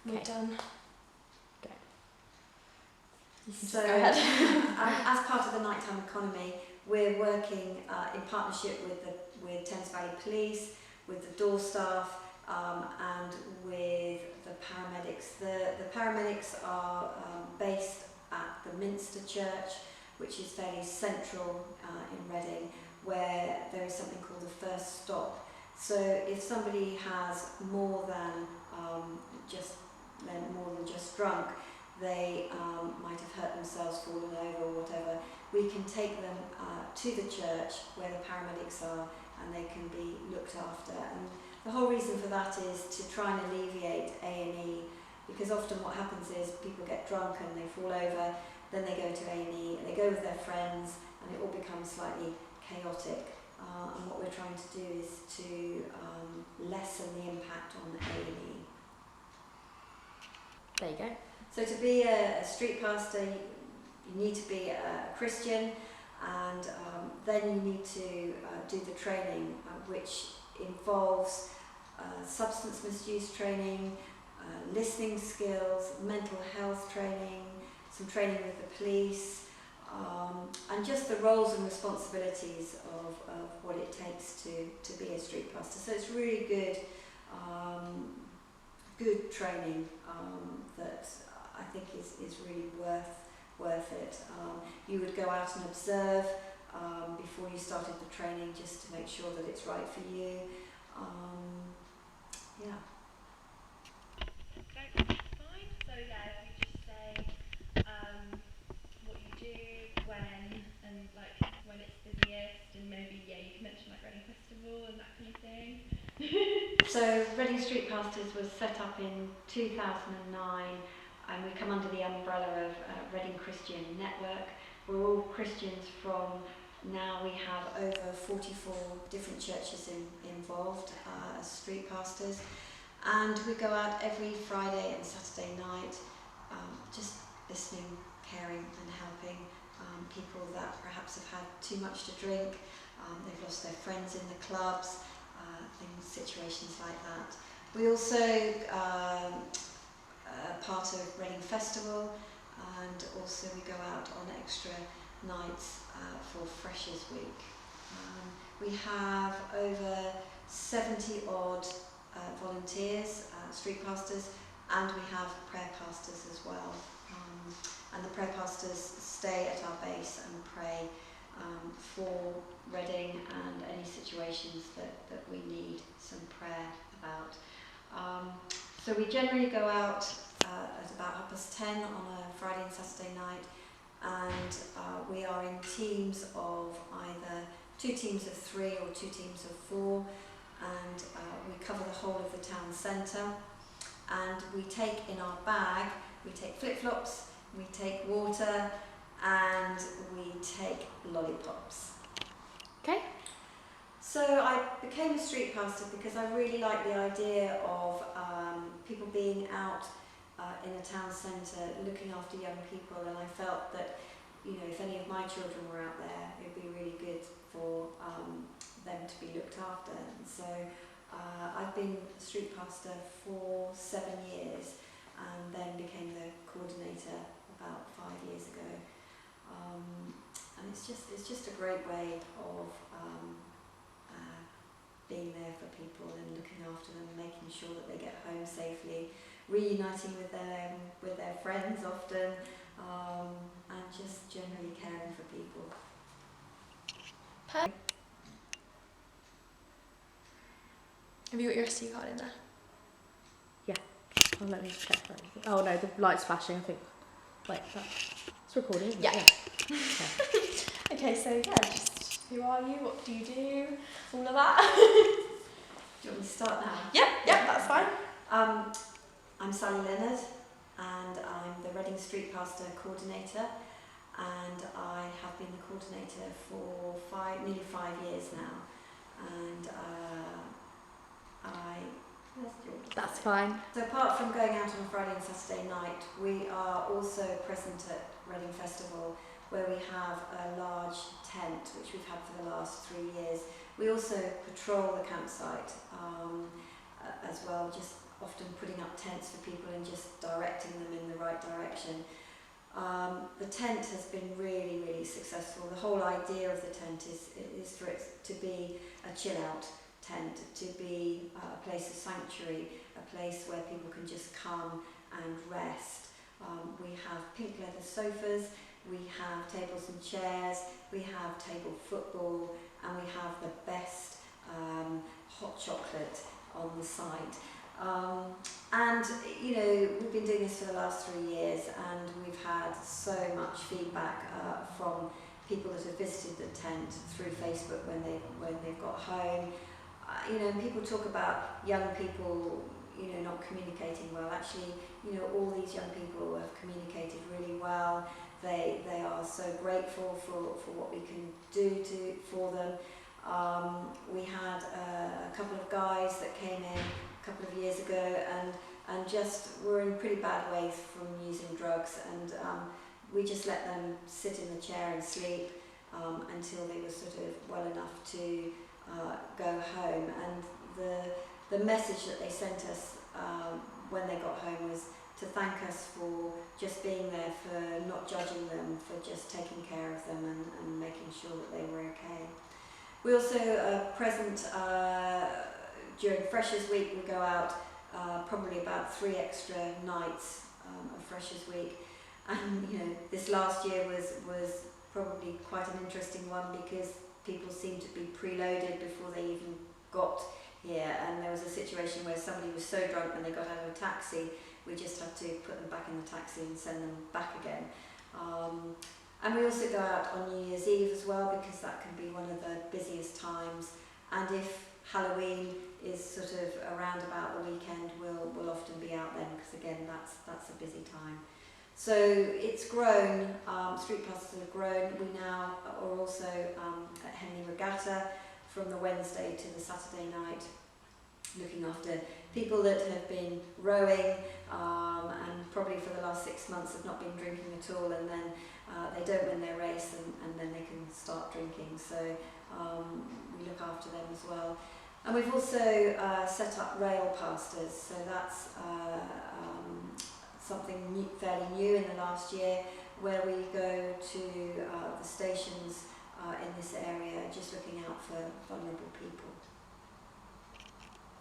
We're done. Go. So, Go ahead. as part of the nighttime economy, we're working in partnership with Thames Valley Police, with the door staff, and with the paramedics. The paramedics are based at the Minster Church, which is fairly central in Reading, where there is something called the first stop. So if somebody has more than just drunk, they might have hurt themselves, fallen over or whatever, we can take them to the church where the paramedics are, and they can be looked after. And the whole reason for that is to try and alleviate A&E, because often what happens is people get drunk and they fall over, then they go to A&E, and they go with their friends, and it all becomes slightly chaotic. And what we're trying to do is to lessen the impact on A&E. There you go. So to be a street pastor, you need to be a Christian, and then you need to do the training, which involves substance misuse training, listening skills, mental health training, some training with the police, and just the roles and responsibilities of what it takes to be a street pastor. So it's really good training that I think is really worth it. You would go out and observe before you started the training, just to make sure that it's right for you. Yeah. Okay, fine. So yeah, you just say what you do, when, and like when it's busiest, and maybe you can mention like Reading Festival and that kind of thing. So Reading Street Pastors was set up in 2009, and we come under the umbrella of Reading Christian Network. We're all Christians from now. We have over 44 different churches involved as street pastors, and we go out every Friday and Saturday night, just listening, caring and helping people that perhaps have had too much to drink, they've lost their friends in the clubs, situations like that. We also part of Reading Festival, and also we go out on extra nights for Freshers Week. We have over 70 odd volunteers, street pastors, and we have prayer pastors as well. And the prayer pastors stay at our base and pray for Reading and any situations that we need some prayer about. So we generally go out at about 10:30 on a Friday and Saturday night, and we are in teams of either 2 teams of 3 or 2 teams of 4, and we cover the whole of the town centre, and we take in our bag, we take flip-flops, we take water, and we take lollipops. Okay. So I became a street pastor because I really like the idea of people being out in a town centre looking after young people, and I felt that, you know, if any of my children were out there, it would be really good for them to be looked after. And so I've been a street pastor for 7 years, and then became the coordinator about 5 years ago. And it's just a great way of being there for people and looking after them, making sure that they get home safely, reuniting with their friends often, and just generally caring for people. Perfect. Have you got your SD card in there? Oh, let me check for anything. Oh no, the light's flashing, I think. Wait, it's recording, isn't it? Yeah. Okay, so yeah, just who are you, what do you do, all of that. Do you want me to start now? Yep, that's fine. I'm Sally Leonard, and I'm the Reading Street Pastor Coordinator, and I have been the coordinator for nearly 5 years now, and That's fine. So apart from going out on a Friday and Saturday night, we are also present at Reading Festival, where we have a large tent, which we've had for the last 3 years. We also patrol the campsite as well, just often putting up tents for people and just directing them in the right direction. The tent has been really, really successful. The whole idea of the tent is for it to be a chill out tent, to be a place of sanctuary, a place where people can just come and rest. We have pink leather sofas, we have tables and chairs, we have table football, and we have the best hot chocolate on the site. And you know, we've been doing this for the last 3 years, and we've had so much feedback from people that have visited the tent through Facebook when they've got home. You know, people talk about young people, you know, not communicating well. Actually, you know, all these young people have communicated really well. They are so grateful for what we can do for them. We had a couple of guys that came in a couple of years ago and just were in pretty bad ways from using drugs, and we just let them sit in the chair and sleep until they were sort of well enough to go home. And the message that they sent us when they got home was to thank us for just being there, for not judging them, for just taking care of them and making sure that they were okay. We also are present during Freshers Week. We go out probably about 3 extra nights of Freshers Week, and you know, this last year was probably quite an interesting one because people seemed to be preloaded before they even got here, and there was a situation where somebody was so drunk when they got out of a taxi, we just had to put them back in the taxi and send them back again. And we also go out on New Year's Eve as well, because that can be one of the busiest times, and if Halloween is sort of around about the weekend, we'll often be out then, because again that's a busy time. So it's grown, street parcels have grown. We now are also at Henley Regatta from the Wednesday to the Saturday night, looking after people that have been rowing and probably for the last 6 months have not been drinking at all, and then they don't win their race and then they can start drinking. So we look after them as well. And we've also set up rail pastors, so that's something fairly new in the last year, where we go to the stations in this area, just looking out for vulnerable people.